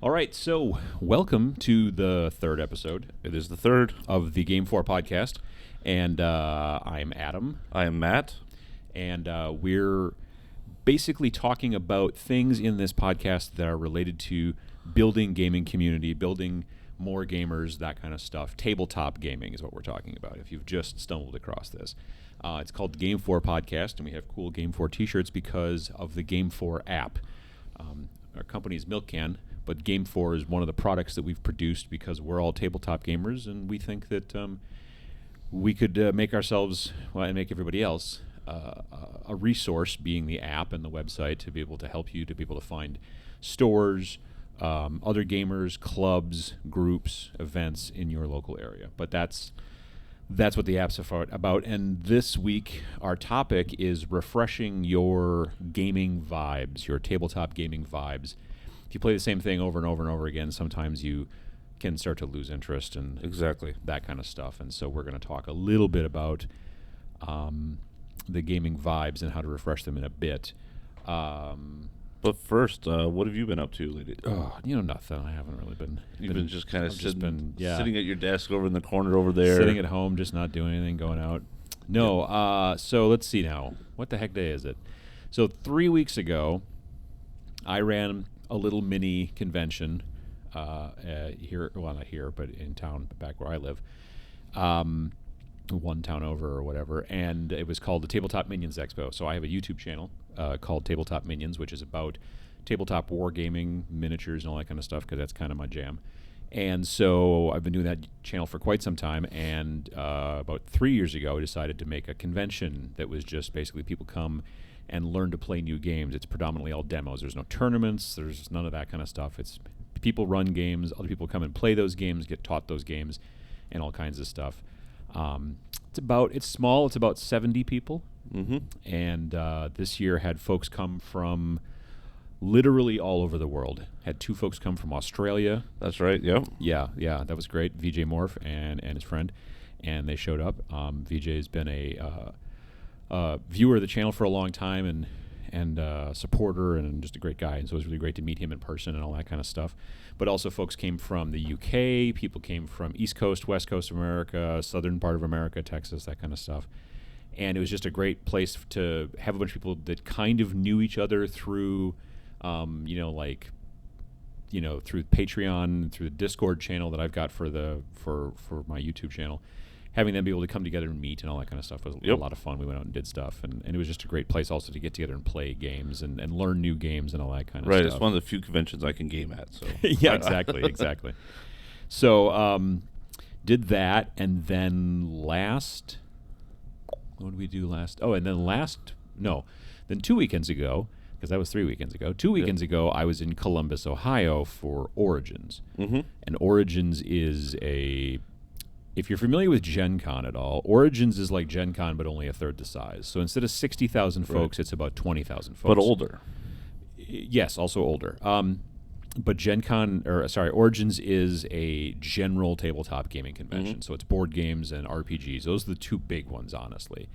All right, so welcome to the third episode. It is the third of the GameFor Podcast, and I'm Adam. I am Matt. And we're basically talking about things in this podcast that are related to building gaming community, building more gamers, that kind of stuff. Tabletop gaming is what we're talking about, if you've just stumbled across this. It's called the GameFor Podcast, and we have cool GameFor t-shirts because of the GameFor app. Our company is Milk Can, but GameFor is one of the products that we've produced because we're all tabletop gamers, and we think that we could make ourselves, and make everybody else, a resource, being the app and the website, to be able to help you to be able to find stores, other gamers, clubs, groups, events in your local area. But that's what the app's about. And this week, our topic is refreshing your gaming vibes, your tabletop gaming vibes. If you play the same thing over and over and over again, sometimes you can start to lose interest and Exactly. that kind of stuff. And so we're going to talk a little bit about the gaming vibes and how to refresh them in a bit. But first, what have you been up to lately? Nothing. I haven't really been. You've been just kind of sitting sitting at your desk over in the corner over there. Sitting at home, just not doing anything, going out. No. So let's see now. What the heck day is it? So 3 weeks ago, I ran a little mini convention here. Well, not here, but in town, back where I live. One town over or whatever, and it was called the Tabletop Minions Expo. So I have a YouTube channel called Tabletop Minions, which is about tabletop wargaming, miniatures, and all that kind of stuff, because that's kind of my jam. And so I've been doing that channel for quite some time, and about 3 years ago I decided to make a convention that was just basically people come and learn to play new games. It's predominantly all demos. There's no tournaments, there's none of that kind of stuff. It's people run games, other people come and play those games, get taught those games, and all kinds of stuff. It's small. It's about 70 people. Mm-hmm. And this year had folks come from literally all over the world. Had 2 folks come from Australia. That's right, yep. Yeah, that was great. VJ Morph and his friend, and they showed up. VJ's been a viewer of the channel for a long time and supporter and just a great guy, and so it was really great to meet him in person and all that kind of stuff. But also folks came from the UK, people came from East Coast, West Coast of America, southern part of America, Texas, that kind of stuff. And it was just a great place to have a bunch of people that kind of knew each other through, through Patreon, through the Discord channel that I've got for my YouTube channel. Having them be able to come together and meet and all that kind of stuff was a lot of fun. We went out and did stuff, and it was just a great place also to get together and play games and learn new games and all that kind of stuff. Right, it's one of the few conventions I can game at. So yeah, exactly. So did that, and then what did we do last? Oh, and then 2 weekends ago, because that was 3 weekends ago. 2 weekends ago, I was in Columbus, Ohio for Origins. Mm-hmm. And Origins is if you're familiar with Gen Con at all, Origins is like Gen Con, but only a third the size. So instead of 60,000 folks, it's about 20,000 folks. But older. Yes, also older. But Origins is a general tabletop gaming convention. Mm-hmm. So it's board games and RPGs. Those are the 2 big ones, honestly.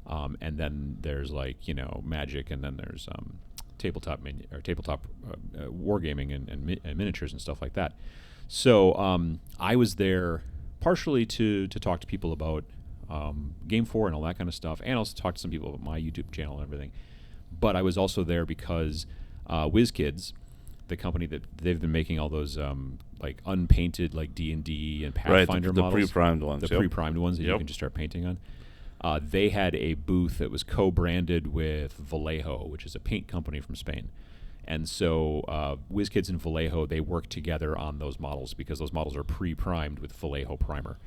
And then there's Magic, and then there's tabletop wargaming and miniatures and stuff like that. So I was there partially to talk to people about GameFor and all that kind of stuff, and also talk to some people about my YouTube channel and everything. But I was also there because WizKids, the company that they've been making all those unpainted D&D and Pathfinder models, the pre-primed ones, pre-primed ones that you can just start painting on. They had a booth that was co-branded with Vallejo, which is a paint company from Spain. And so WizKids and Vallejo, they work together on those models because those models are pre-primed with Vallejo primer.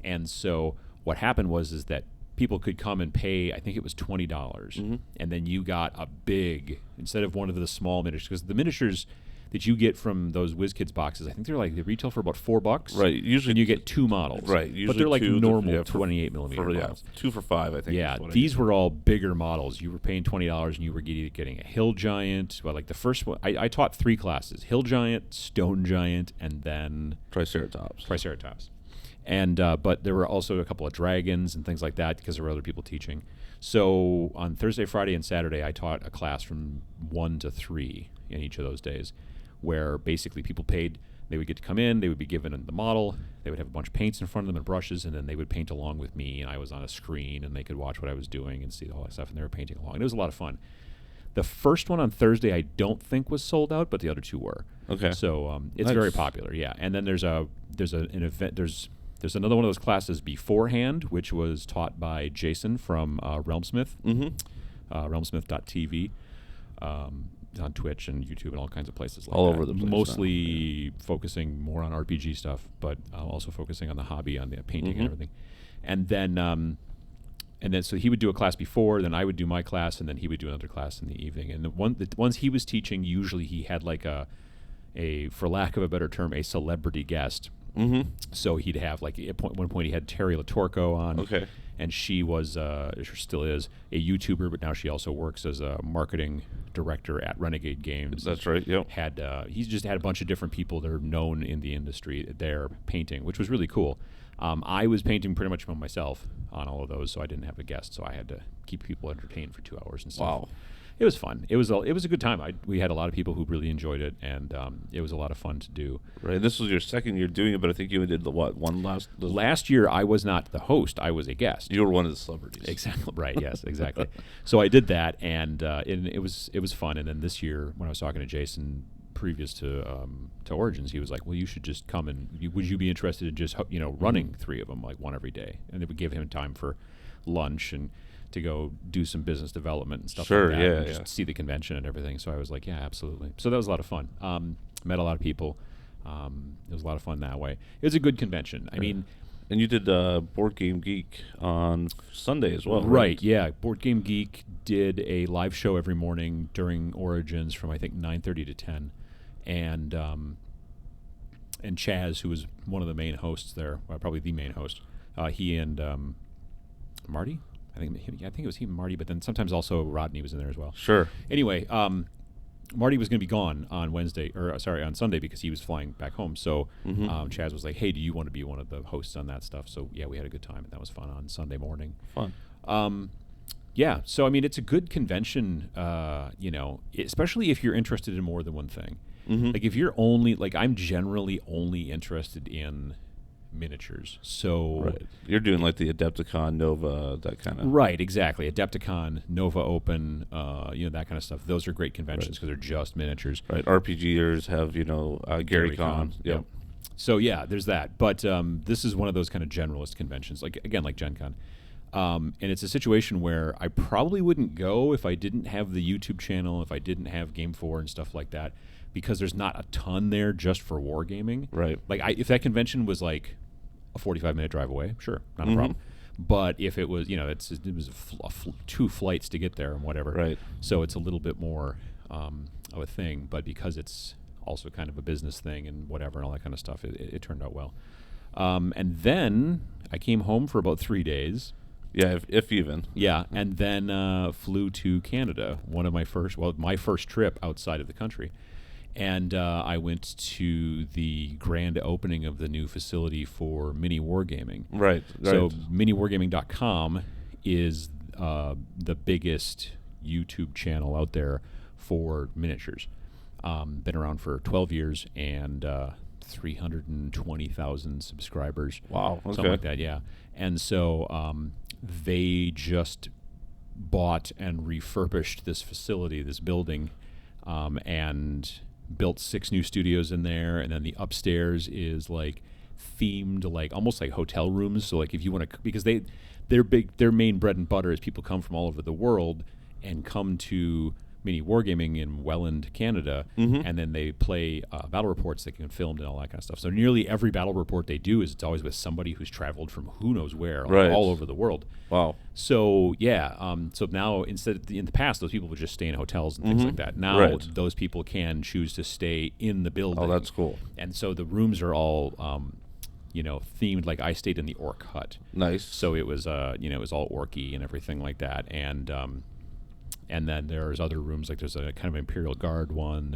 And so what happened was that people could come and pay, I think it was $20, mm-hmm. and then you got a big, instead of one of the small miniatures, because the miniatures that you get from those WizKids boxes, I think they retail for about $4. Right. Usually, and you get 2 models. Right. Usually but they're like 2, normal 28 millimeter models. 2 for $5, I think. Yeah. These were all bigger models. You were paying $20, and you were getting a Hill Giant. Well, the first one, I taught 3 classes: Hill Giant, Stone Giant, and then Triceratops. And but there were also a couple of dragons and things like that because there were other people teaching. So on Thursday, Friday, and Saturday, I taught a class from 1 to 3 in each of those days, where basically people paid. They would get to come in, they would be given the model, they would have a bunch of paints in front of them and brushes, and then they would paint along with me, and I was on a screen, and they could watch what I was doing and see all that stuff, and they were painting along. And it was a lot of fun. The first one on Thursday I don't think was sold out, but the other two were. Okay. So it's Nice. very popular, yeah. And then there's an event, there's another one of those classes beforehand, which was taught by Jason from Realmsmith, realmsmith.tv. On Twitch and YouTube and all kinds of places like All that. over the place Mostly focusing more on RPG stuff, but also focusing on the hobby, on the painting and everything. And then so he would do a class before, then I would do my class, and then he would do another class in the evening. And the ones he was teaching, usually he had like a for lack of a better term, a celebrity guest. Mm-hmm. So he'd have like at one point he had Terry Latorco on. Okay. And she was, still is, a YouTuber, but now she also works as a marketing director at Renegade Games. That's right. Yep. He's just had a bunch of different people that are known in the industry there painting, which was really cool. I was painting pretty much by myself on all of those, so I didn't have a guest, so I had to keep people entertained for 2 hours and stuff. Wow. It was fun. It was a good time. We had a lot of people who really enjoyed it, and it was a lot of fun to do. Right. This was your second year doing it, but I think you did one last. Last year, I was not the host. I was a guest. You were one of the celebrities. Exactly. Right. Yes. Exactly. So I did that, and it was fun. And then this year, when I was talking to Jason previous to Origins, he was like, "Well, you should just come and would you be interested in just running 3 of them, like one every day?" And it would give him time for lunch and to go do some business development and stuff like that. Yeah, and just see the convention and everything. So I was like, yeah, absolutely. So that was a lot of fun. Met a lot of people. It was a lot of fun that way. It was a good convention. I mean, and you did Board Game Geek on Sunday as well, right? Yeah, Board Game Geek did a live show every morning during Origins from I think 9:30 to 10, and Chaz, who was one of the main hosts there, probably the main host, he and Marty. I think it was he and Marty, but then sometimes also Rodney was in there as well. Sure. Anyway, Marty was going to be gone on Sunday because he was flying back home. So Chaz was like, "Hey, do you want to be one of the hosts on that stuff?" So yeah, we had a good time, and that was fun on Sunday morning. Fun. Yeah. So I mean, it's a good convention. Especially if you're interested in more than one thing. Mm-hmm. Like if you're I'm generally only interested in miniatures. So right. You're doing like the Adepticon, Nova, that kind of. Right, exactly. Adepticon, Nova Open, that kind of stuff. Those are great conventions because they're just miniatures. Right. RPGers have, Gary Con. Yep. So yeah, there's that. But this is one of those kind of generalist conventions, like Gen Con. And it's a situation where I probably wouldn't go if I didn't have the YouTube channel, if I didn't have GameFor and stuff like that, because there's not a ton there just for wargaming. Right. Like if that convention was like a 45-minute drive away, sure, not a problem. But if it was, it was 2 flights to get there and whatever. Right. So it's a little bit more of a thing. But because it's also kind of a business thing and whatever and all that kind of stuff, it turned out well. And then I came home for about 3 days. Yeah, if even. Yeah, and then flew to Canada. My first trip outside of the country. And I went to the grand opening of the new facility for Mini Wargaming. Right. So miniwargaming.com is the biggest YouTube channel out there for miniatures. Been around for 12 years and 320,000 subscribers. Wow. Okay. Something like that, yeah. And so they just bought and refurbished this facility, this building, and built 6 new studios in there, and then the upstairs is like themed, like almost like hotel rooms. So like if you want to, because their main bread and butter is people come from all over the world and come to Mini Wargaming in Welland, Canada, and then they play battle reports that get filmed and all that kind of stuff. So nearly every battle report they do it's always with somebody who's traveled from who knows where, all over the world. Wow. So yeah, so now in the past those people would just stay in hotels and things like that. Now those people can choose to stay in the building. Oh, that's cool. And so the rooms are all themed. Like I stayed in the orc hut. Nice. So it was it was all orky and everything like that. And then there's other rooms, like there's a kind of Imperial Guard one.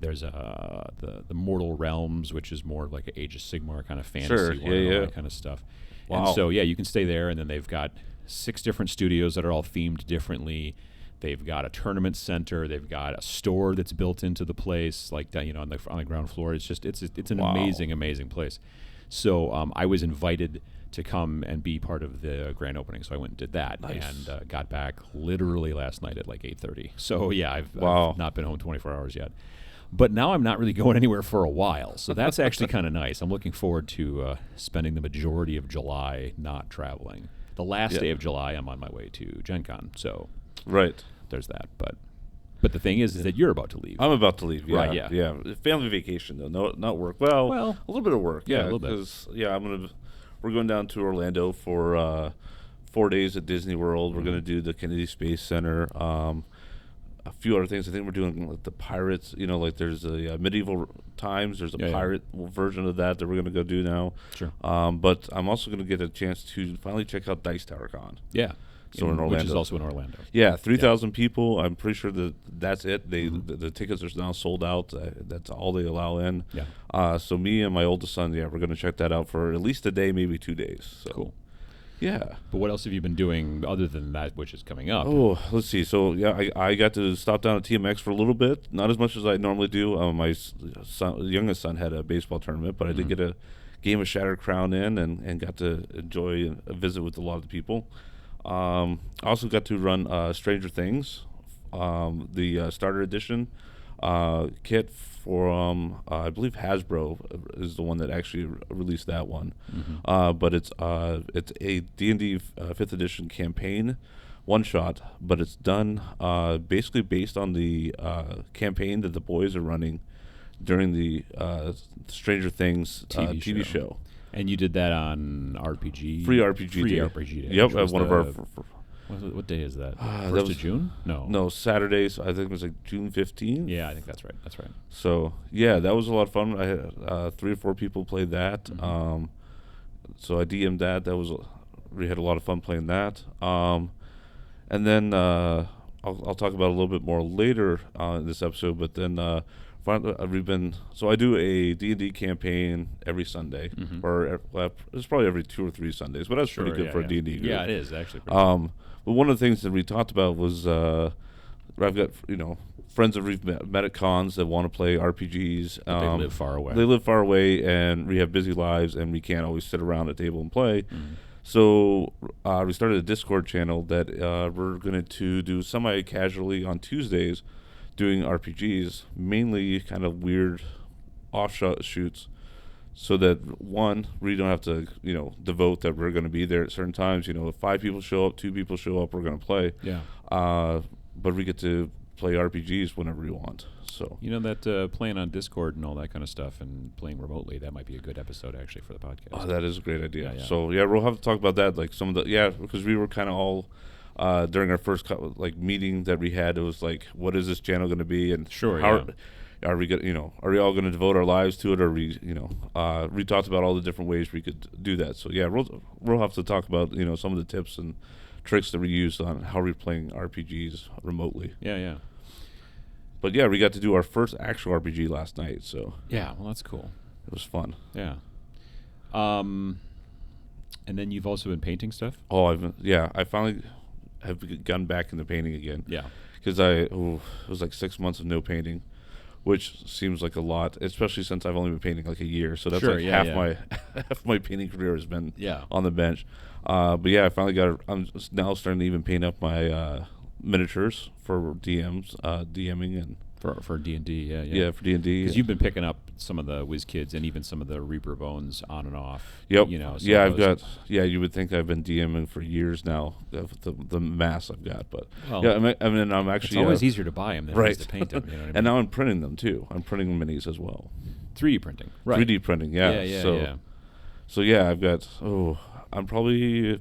There's the Mortal Realms, which is more like an Age of Sigmar kind of fantasy one, and all that kind of stuff. Wow. And so, yeah, you can stay there, and then they've got 6 different studios that are all themed differently. They've got a tournament center. They've got a store that's built into the place, like on the ground floor. It's an amazing place. So I was invited to come and be part of the grand opening. So I went and did that, and got back literally last night at like 8:30. So yeah, I've not been home 24 hours yet. But now I'm not really going anywhere for a while. So that's actually kind of nice. I'm looking forward to spending the majority of July not traveling. The last day of July, I'm on my way to Gen Con. So there's that. But the thing is that you're about to leave. I'm about to leave. Yeah, right, yeah. Family vacation though, not work. Well, a little bit of work. Yeah, a little bit. Because we're going down to Orlando for 4 days at Disney World. We're going to do the Kennedy Space Center. A few other things. I think we're doing like the pirates. Like there's a medieval times. There's a pirate version of that we're going to go do now. Sure. But I'm also going to get a chance to finally check out Dice Tower Con. Yeah. So in Orlando, which is also in Orlando. Yeah, 3,000 people. I'm pretty sure that's it. The tickets are now sold out. That's all they allow in. Yeah. So me and my oldest son, we're going to check that out for at least a day, maybe 2 days. So. Cool. Yeah. But what else have you been doing other than that, which is coming up? Oh, let's see. So, I got to stop down at TMX for a little bit. Not as much as I normally do. My youngest son had a baseball tournament, but I did get a game of Shattered Crown in and got to enjoy a visit with a lot of the people. I also got to run Stranger Things, the starter edition kit for I believe Hasbro is the one that actually released that one. But it's a D&D 5th edition campaign one shot, but it's done basically based on the campaign that the boys are running during the Stranger Things TV show. And you did that on RPG? Free RPG Day. Yep, at one of our... What day is that? 1st of June? No, Saturdays. I think it was like June 15th. Yeah, I think that's right. So, yeah, that was a lot of fun. I had 3 or 4 people play that. So I DM'd that. We had a lot of fun playing that. And then I'll talk about it a little bit more later in this episode, but then... So I do a D&D campaign every Sunday, or it's probably every 2 or 3 Sundays, but that's pretty good for a D&D group. Yeah, it is actually. But one of the things that we talked about was I've got friends that we've met at cons that want to play RPGs. But they live far away. They live far away, and we have busy lives, and we can't always sit around a table and play. So we started a Discord channel that we're going to do semi-casually on Tuesdays, doing RPGs, mainly kind of weird offshoots, so that one, we don't have to, devote that we're going to be there at certain times. If 5 people show up, 2 people show up, we're going to play. Yeah. But we get to play RPGs whenever we want. So that playing on Discord and all that kind of stuff and playing remotely, that might be a good episode actually for the podcast. Oh, that is a great idea. Yeah. So we'll have to talk about that, like some of the because we were kind of all. During our first meeting that we had, it was like, what is this channel going to be, and are we are we all going to devote our lives to it, or we talked about all the different ways we could do that. So we'll have to talk about some of the tips and tricks that we use on how we're playing RPGs remotely. Yeah. But we got to do our first actual RPG last night. So well, that's cool. It was fun. Yeah. And then you've also been painting stuff. Oh, I finally have gotten back into painting again. Yeah. Because it was like 6 months of no painting, which seems like a lot, especially since I've only been painting like a year. So that's half my painting career has been on the bench. But I finally I'm now starting to even paint up my miniatures for DMing and for D&D. Yeah, for D&D. Because you've been picking up some of the Whiz Kids and even some of the Reaper Bones on and off. Yep. I've got. Yeah, you would think I've been DMing for years now. The mass I've got, but I'm actually. It's always easier to buy them than it is to paint them. You know what I mean? And now I'm printing them too. I'm printing minis as well. 3D printing. Right. 3D printing. Yeah. So I've got. I'm probably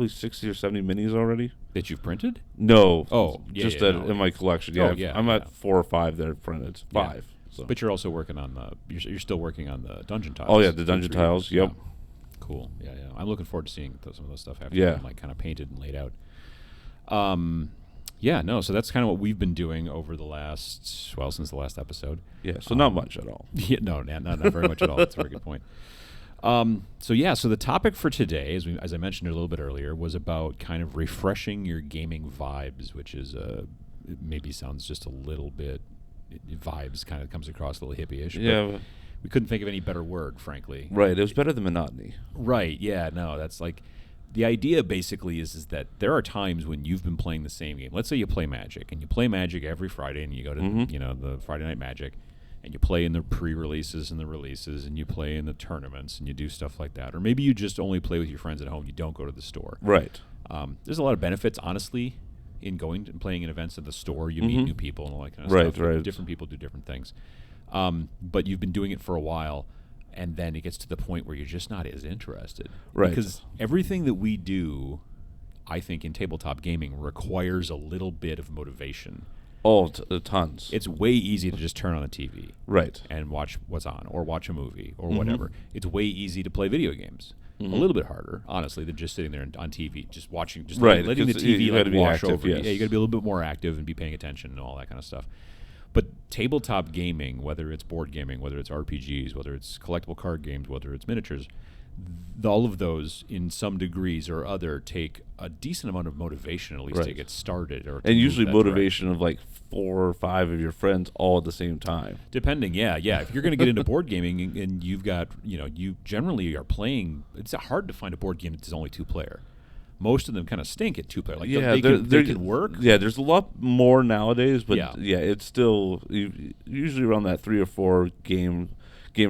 60 or 70 minis already. That you've printed? No. Oh, in my collection. Yeah. I'm at 4 or 5 that are printed. 5. Yeah. So. But you're also working on you're still working on the dungeon tiles. Oh yeah, the dungeon tiles. Yep. Yeah. Cool. Yeah. I'm looking forward to seeing some of those stuff after they're kind of painted and laid out. So that's kind of what we've been doing over since the last episode. Yeah. So not much at all. Yeah. No, not very much at all. That's a very good point. So the topic for today, as I mentioned a little bit earlier, was about kind of refreshing your gaming vibes, which is it maybe sounds just a little bit vibes kind of comes across a little hippie-ish. Yeah. But we couldn't think of any better word, frankly. Right. It was better than monotony. Right. Yeah. No, that's like the idea basically is that there are times when you've been playing the same game. Let's say you play Magic, and you play Magic every Friday, and you go to the Friday Night Magic, and you play in the pre-releases and the releases, and you play in the tournaments, and you do stuff like that. Or maybe you just only play with your friends at home. You don't go to the store. Right. There's a lot of benefits, honestly, in going and playing in events at the store. You meet new people and all that kind of stuff. Right. Different people do different things. But you've been doing it for a while, and then it gets to the point where you're just not as interested. Right. Because everything that we do, I think, in tabletop gaming requires a little bit of motivation. Oh, tons. It's way easy to just turn on the TV. Right. And watch what's on, or watch a movie, or whatever. It's way easy to play video games. A little bit harder, honestly, than just sitting there on TV, just watching, just letting the TV wash active, over. Yes. Yeah, you got to be a little bit more active and be paying attention and all that kind of stuff. But tabletop gaming, whether it's board gaming, whether it's RPGs, whether it's collectible card games, whether it's miniatures, all of those, in some degrees or other, take a decent amount of motivation, at least to get started. And usually motivation of like 4 or 5 of your friends all at the same time. Depending, yeah. If you're going to get into board gaming and you've got, you generally are playing, it's hard to find a board game that's only 2-player. Most of them kind of stink at 2-player. Like they can work. Yeah, there's a lot more nowadays, but it's still usually around that 3 or 4 gamer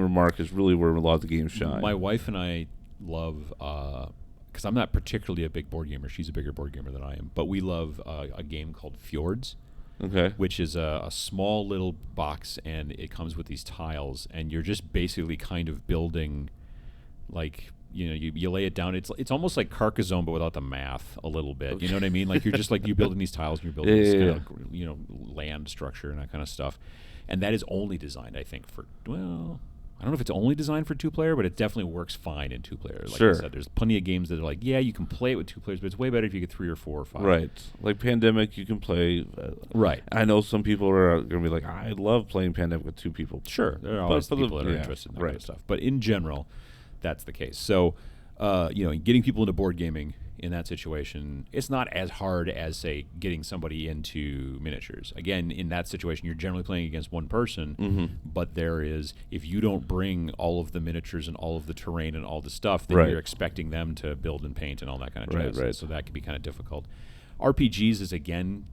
mark is really where a lot of the games shine. My wife and I love, because I'm not particularly a big board gamer. She's a bigger board gamer than I am, but we love a game called Fjords. Okay. Which is a small little box, and it comes with these tiles, and you're just basically kind of building, like, you lay it down. It's almost like Carcassonne, but without the math a little bit. Okay. You know what I mean? Like, you're just like, you're building these tiles, and you're building this kind of, land structure and that kind of stuff. And that is only designed, I think, for, I don't know if it's only designed for 2-player, but it definitely works fine in 2-player. Like I said, there's plenty of games that are like, you can play it with 2 players, but it's way better if you get 3 or 4 or 5. Right. Like Pandemic, you can play. Right. I know some people are going to be like, I love playing Pandemic with 2 people. Sure. There are always people that are interested in that kind of stuff. But in general, that's the case. So, getting people into board gaming in that situation, it's not as hard as, say, getting somebody into miniatures. Again, in that situation, you're generally playing against one person, but there is, if you don't bring all of the miniatures and all of the terrain and all the stuff, then you're expecting them to build and paint and all that kind of jazz. Right. So that can be kind of difficult. RPGs is, again,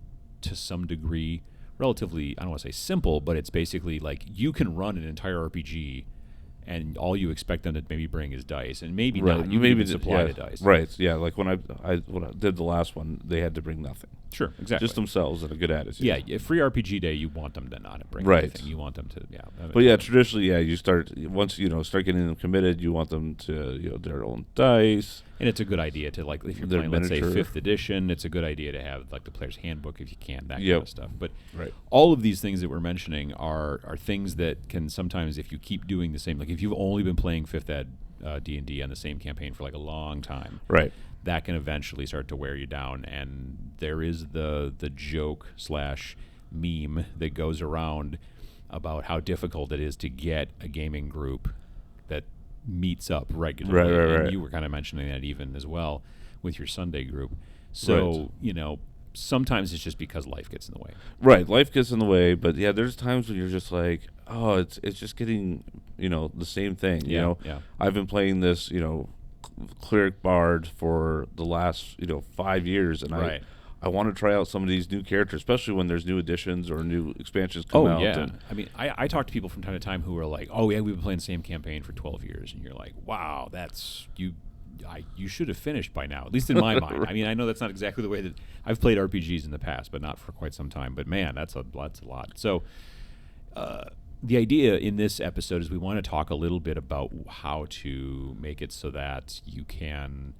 to some degree, relatively, I don't want to say simple, but it's basically like you can run an entire RPG and all you expect them to maybe bring is dice, and maybe not. You maybe supply the dice. Right. Yeah. Like when I did the last one, they had to bring nothing. Sure. Exactly. Just themselves and a good attitude. Yeah. Free RPG day, you want them to not bring anything. You want them to. Yeah. But traditionally, you start once start getting them committed. You want them to their own dice. And it's a good idea to, like, if you're playing, let's say, 5th edition, it's a good idea to have, like, the player's handbook if you can, that kind of stuff. But all of these things that we're mentioning are things that can sometimes, if you keep doing the same, like if you've only been playing 5th Ed D&D on the same campaign for, like, a long time, that can eventually start to wear you down. And there is the joke / meme that goes around about how difficult it is to get a gaming group that meets up regularly. Right. And you were kind of mentioning that even as well with your Sunday group. So, sometimes it's just because life gets in the way. Right, life gets in the way, but there's times when you're just like, oh, it's just getting, the same thing. I've been playing this, cleric bard for the last, 5 years, and I want to try out some of these new characters, especially when there's new additions or new expansions come out. Oh, yeah. I mean, I talk to people from time to time who are like, oh, yeah, we've been playing the same campaign for 12 years. And you're like, wow, you should have finished by now, at least in my mind. I mean, I know that's not exactly the way that I've played RPGs in the past, but not for quite some time. But, man, that's a lot. So the idea in this episode is we want to talk a little bit about how to make it so that you can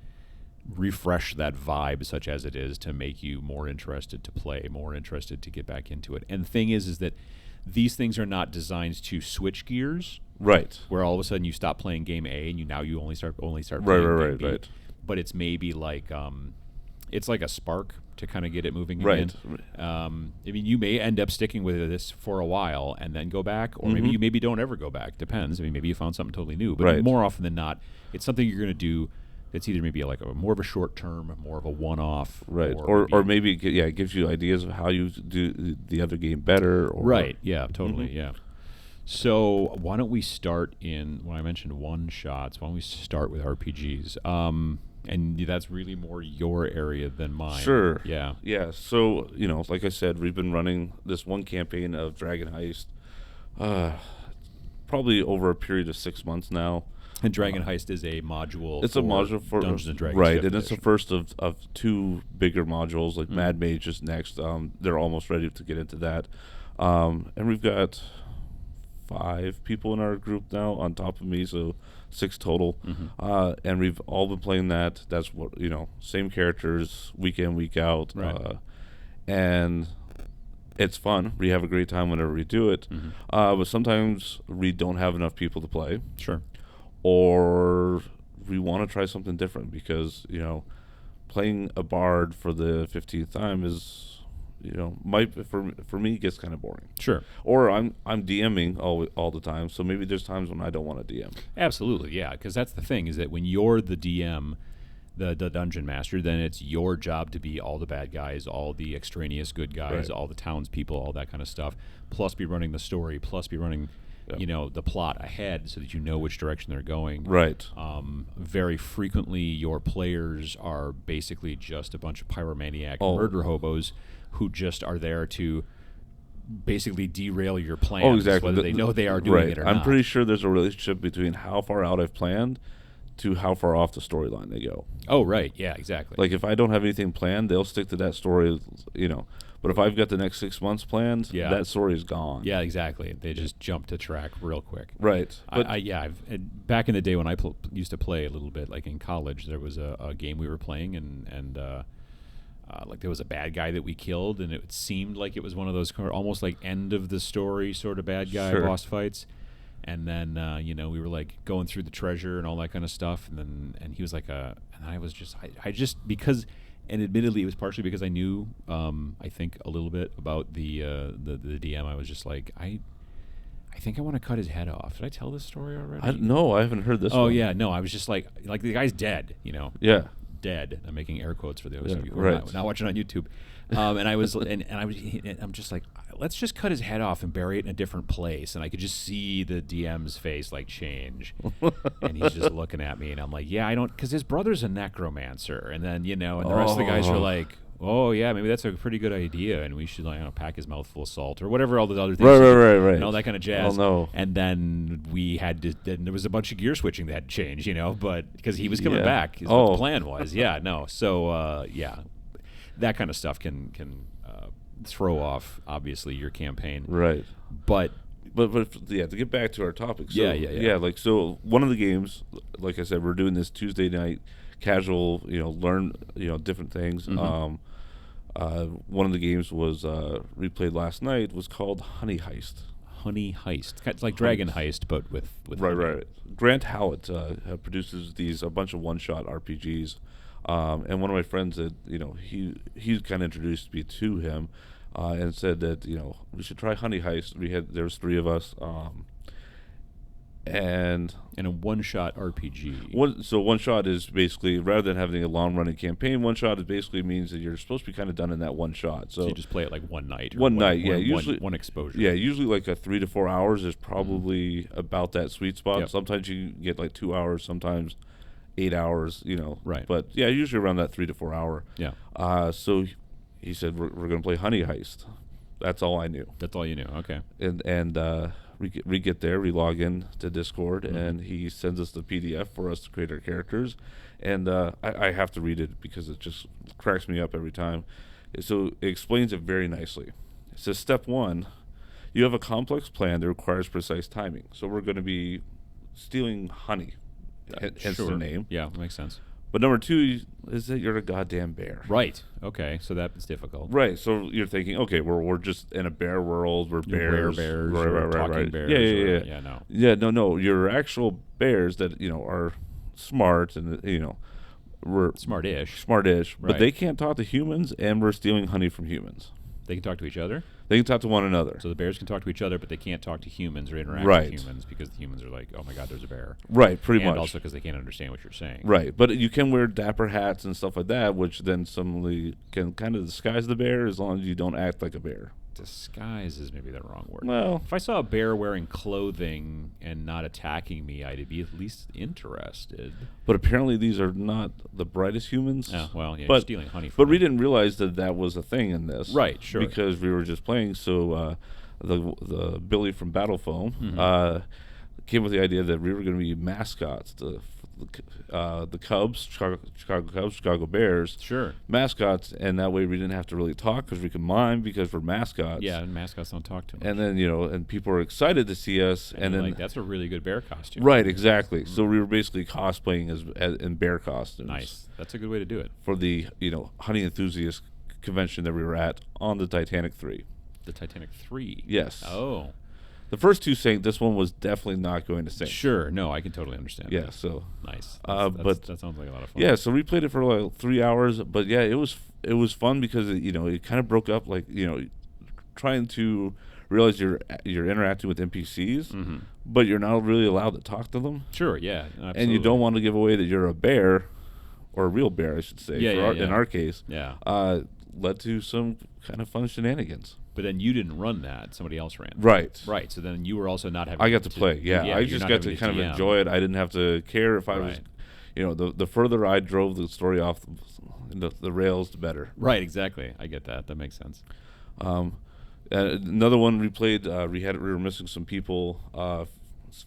refresh that vibe, such as it is, to make you more interested to play, more interested to get back into it. And the thing is that these things are not designed to switch gears, right? Where all of a sudden you stop playing game A and you only start playing right, game B. But it's maybe like it's like a spark to kind of get it moving Right. again. I mean, you may end up sticking with this for a while and then go back, or maybe you don't ever go back. Depends. I mean, maybe you found something totally new. But Right. more often than not, it's something you're going to do that's either maybe like more of a short term, more of a one-off. Right. Or maybe it gives you ideas of how you do the other game better. Or, right. Yeah, totally. Yeah. So why don't we start when I mentioned one-shots, why don't we start with RPGs? And that's really more your area than mine. Sure. Yeah. Yeah. So, like I said, we've been running this one campaign of Dragon Heist probably over a period of 6 months now. And Dragon Heist is a module. It's a module for Dungeons and Dragons. Right, 5th and it's the edition. first of two bigger modules. Like Mad Mage is next. They're almost ready to get into that. And we've got 5 people in our group now on top of me, so 6 total. And we've all been playing that. That's what same characters week in, week out. Right. And it's fun. We have a great time whenever we do it. But sometimes we don't have enough people to play. Sure. Or we want to try something different because playing a bard for the 15th time is might for me gets kind of boring. Sure. Or I'm DMing all the time, so maybe there's times when I don't want to DM. Absolutely, yeah, because that's the thing, is that when you're the DM, the dungeon master, then it's your job to be all the bad guys, all the extraneous good guys, Right. all the townspeople, all that kind of stuff, plus be running the story, plus be running the plot ahead so that you know which direction they're going. Right. Very frequently your players are basically just a bunch of pyromaniac murder hobos who just are there to basically derail your plans, exactly. whether they know they are doing it or not. I'm pretty sure there's a relationship between how far out I've planned to how far off the storyline they go. Oh, right. Yeah, exactly. Like if I don't have anything planned, they'll stick to that story, But if I've got the next 6 months planned, that story is gone. Yeah, exactly. They just jump to track real quick. Right. But Back in the day when I used to play a little bit, like in college, there was a game we were playing, and like there was a bad guy that we killed, and it seemed like it was one of those almost like end of the story sort of bad guy boss fights. And then we were like going through the treasure and all that kind of stuff, and he was like and I was just I just because. And admittedly, it was partially because I knew, I think, a little bit about the DM. I was just like, I think I want to cut his head off. Did I tell this story already? No, I haven't heard this one. Oh, yeah. No, I was just like the guy's dead, Yeah. Dead. I'm making air quotes for those of you who right. are not watching on YouTube. And I'm just like, let's just cut his head off and bury it in a different place. And I could just see the DM's face like change, and he's just looking at me, and I'm like, yeah, I don't, because his brother's a necromancer, and then and the rest of the guys are like, oh yeah, maybe that's a pretty good idea, and we should pack his mouth full of salt or whatever, all the other things, right, and all that kind of jazz. Oh no! And then then there was a bunch of gear switching that had changed, but because he was coming back, is what the plan was. So that kind of stuff can throw off obviously your campaign, right? But to get back to our topic, so, yeah. So one of the games, like I said, we're doing this Tuesday night casual, learn different things. One of the games was we played last night was called Honey Heist. Honey Heist. It's like Dragon Heist, but with right. Grant Howlett produces a bunch of one-shot RPGs, and one of my friends that he kind of introduced me to him, and said that we should try Honey Heist. There was 3 of us, and a one-shot RPG. One shot is basically, rather than having a long-running campaign, one shot basically means that you're supposed to be kind of done in that one shot. So you just play it like one night. Usually one exposure. Yeah, usually like a 3 to 4 hours is probably about that sweet spot. Yep. Sometimes you get like 2 hours, sometimes 8 hours. Right. But yeah, usually around that 3 to 4 hour. Yeah. So he said we're going to play Honey Heist. That's all I knew. That's all you knew. Okay. And we get there, we log in to Discord, and he sends us the PDF for us to create our characters. And I have to read it because it just cracks me up every time. So it explains it very nicely. It says, step 1, you have a complex plan that requires precise timing. So we're going to be stealing honey, hence the name. Yeah, makes sense. But number 2 is that you're a goddamn bear. Right. Okay. So that's difficult. Right. So you're thinking, okay, we're just in a bear world. We're bears. Bears. Right. Talking bears. Yeah. Yeah. No. You're actual bears that are smart and we're Smart-ish. But Right. they can't talk to humans, and we're stealing honey from humans. They can talk to each other? They can talk to one another. So the bears can talk to each other, but they can't talk to humans or interact Right. with humans because the humans are like, oh my god, there's a bear. Right, pretty And much. also because they can't understand what you're saying. Right, but you can wear dapper hats and stuff like that, which then suddenly can kind of disguise the bear as long as you don't act like a bear. Disguise is maybe the wrong word. Well, If I saw a bear wearing clothing and not attacking me, I'd be at least interested. but apparently these are not the brightest humans. Oh, well, yeah, you're But- stealing honey from But we them. didn't realize that was a thing in this. Right, sure. Because we were just playing. So the Billy from Battle Foam Mm-hmm. came with the idea that we were going to be mascots. The Cubs, Chicago Cubs, Chicago Bears, Sure. mascots, and that way we didn't have to really talk because we could mime because we're mascots. Yeah, and mascots don't talk too much. And then and people are excited to see us, and you're then like, that's a really good bear costume. right, exactly. So we were basically cosplaying as in bear costumes. Nice. That's a good way to do it. For the honey enthusiast convention that we were at on the Titanic 3. The Titanic 3. Yes. Oh. The first two sank. This one was definitely not going to sink. Sure. No, I can totally understand. Yeah. that. So. Nice. But that sounds like a lot of fun. Yeah. So we played it for like 3 hours, but yeah, it was fun because it kind of broke up, like trying to realize you're interacting with NPCs, Mm-hmm. but you're not really allowed to talk to them, Sure. Yeah. Absolutely. and you don't want to give away that you're a bear, or a real bear, I should say. Yeah, In our case, Yeah. led to some kind of fun shenanigans. But then you didn't run that. Somebody else ran. Right. Right. So then you were also not having. I got to play. Yeah, I you're just not got to having kind of GM. enjoy it. I didn't have to care if I was, Right. the further I drove the story off the rails, the better. Right. Exactly. I get that. That makes sense. Another one we played. We were missing some people a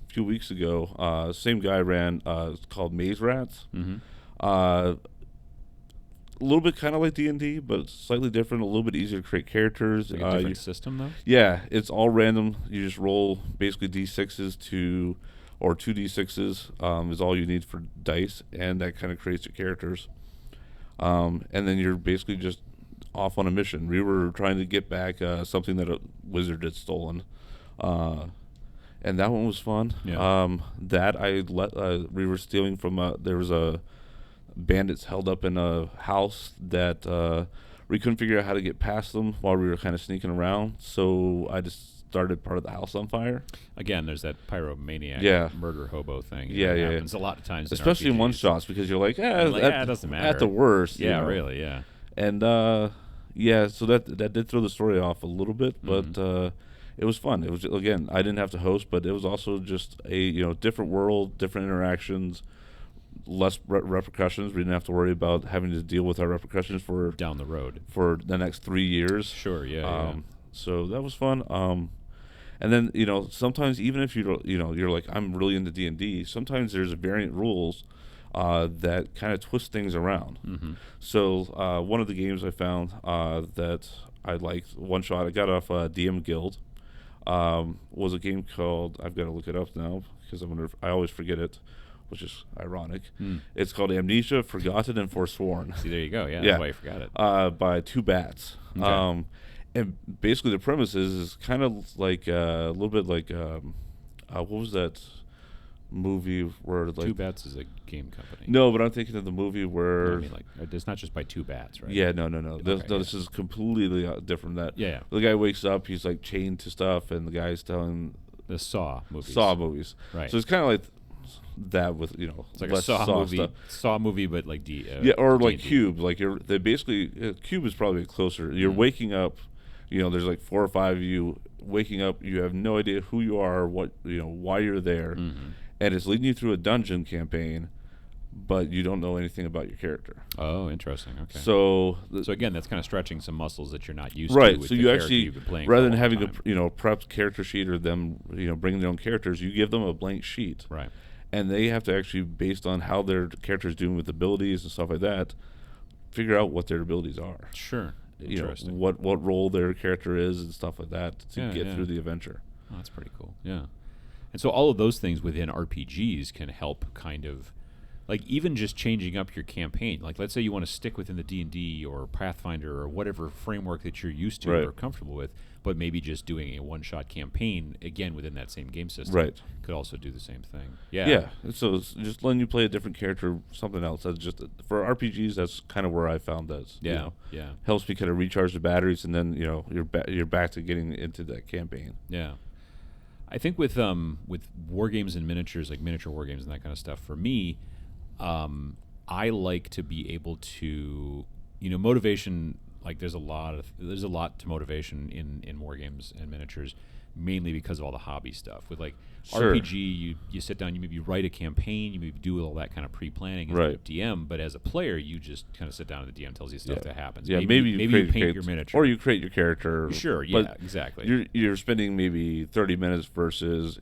few weeks ago. Same guy ran. It's called Maze Rats. Mm-hmm. A little bit kind of like D&D, but slightly different. A little bit easier to create characters. Like a different system though. Yeah, it's all random. You just roll basically D6s or 2D6s is all you need for dice, and that kind of creates your characters. And then you're basically just off on a mission. We were trying to get back something that a wizard had stolen, and that one was fun. Yeah. We were stealing from there was a bandits held up in a house that we couldn't figure out how to get past them while we were kind of sneaking around. So I just started part of the house on fire. Again, there's that pyromaniac murder hobo thing. Yeah, It yeah. happens a lot of times, Especially in RPGs. one shots, because you're like, it doesn't matter. At the worst. Yeah, really, yeah. And so that did throw the story off a little bit, but it was fun. It was, again, I didn't have to host, but it was also just a different world, different interactions, less repercussions. We didn't have to worry about having to deal with our repercussions for Down the road. for the next 3 years. Sure, yeah. So that was fun. And then sometimes even if you're like, I'm really into D&D, sometimes there's variant rules that kind of twist things around. Mm-hmm. So one of the games I found that I liked, one shot I got off DM Guild, was a game called, I've got to look it up now because I always forget it, which is ironic. It's called Amnesia, Forgotten, and Forsworn. See, there you go. Yeah, Yeah. that's why you forgot it. By Two Bats. Okay. And basically the premise is kind of like a little bit like what was that movie where like Two Bats is a game company. No, but I'm thinking of the movie where I mean, like, it's not just by two bats, right? yeah, no. Okay, This is completely different. That Yeah. the guy wakes up, he's like chained to stuff, and the guy's telling The Saw movies. Saw movies. Right. So it's kind of like that with It's like a less Saw movie. stuff. Saw movie, but like Yeah, or like D&D. Cube. Like they basically Cube is probably closer. You're waking up. There's like 4 or 5 of you waking up. You have no idea who you are, what why you're there, and it's leading you through a dungeon campaign, but you don't know anything about your character. Oh, interesting. Okay. So again, that's kind of stretching some muscles that you're not used right. to. With So the you character actually, you've been playing rather for than a having long time. a prepped character sheet or them bringing their own characters, you give them a blank sheet. Right. And they have to actually, based on how their character's doing with abilities and stuff like that, figure out what their abilities are. Sure. Interesting. What role their character is and stuff like that to get Yeah. through the adventure. Oh, that's pretty cool. Yeah. And so all of those things within RPGs can help kind of like even just changing up your campaign. Like let's say you want to stick within the D&D or Pathfinder or whatever framework that you're used to or comfortable with, but maybe just doing a one-shot campaign again within that same game system could also do the same thing. Yeah. So it's just letting you play a different character, something else. That's just for RPGs. That's kind of where I found that. Helps me kind of recharge the batteries, and then you're back to getting into that campaign. Yeah. I think with war games and miniatures, like miniature war games and that kind of stuff, for me, I like to be able to, motivation. Like there's a lot to motivation in war games and miniatures, mainly because of all the hobby stuff. With like RPG, you sit down, you maybe write a campaign, you maybe do all that kind of pre-planning as a DM, but as a player, you just kind of sit down and the DM tells you stuff that happens. Yeah, maybe you paint your miniature, or you create your character. Sure, yeah, exactly. You're spending maybe 30 minutes versus